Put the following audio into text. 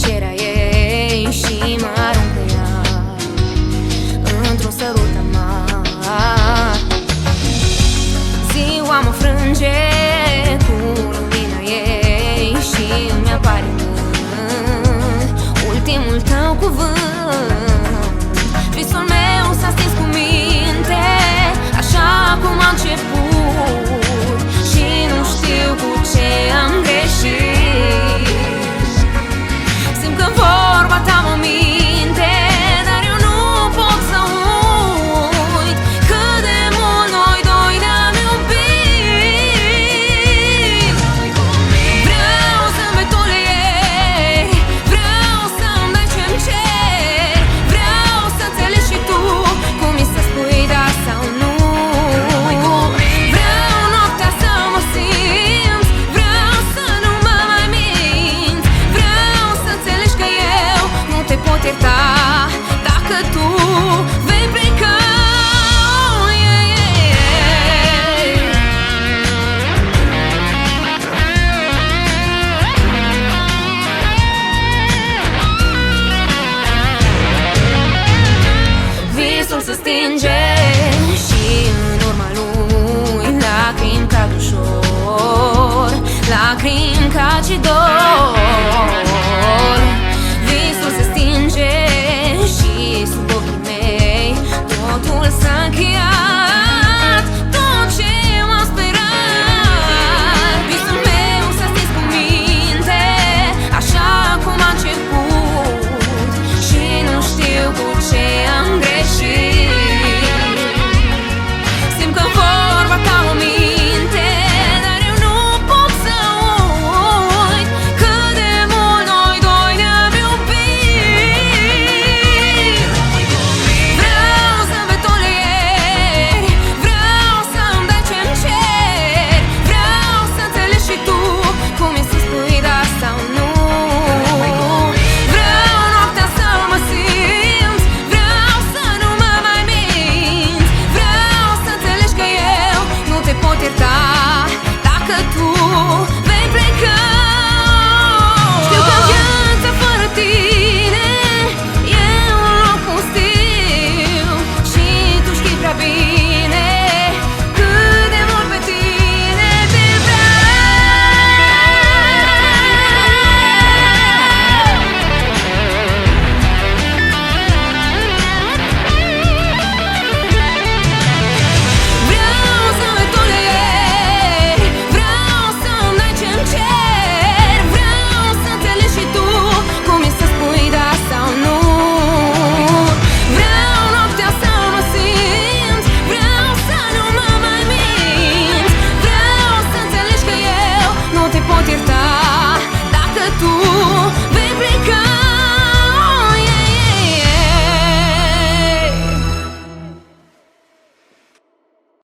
tăcerea ei și mă aruncă iar într-un sărut amar. Ziua mă frânge cu lumina ei și îmi apare în gând ultimul tău cuvânt. Visul meu s-a stins cu minte, așa cum a început, și nu știu cu ce am greșit. Simt că vorba ta mă minte, dar eu nu pot să uit cât de mult noi doi ne-am iubit. Vreau zâmbetul ei, vreau să-mi dai ce-mi cer, vreau să înțelegi și tu cum e să spui da sau nu. Vreau noaptea să mă simt, vreau să nu mă mai mint, vreau să înțelegi că eu nu te pot ierta dacă tu vei pleca. Visul se stinge și în urma lui lacrimi cad ușor, lacrimi cad și dor.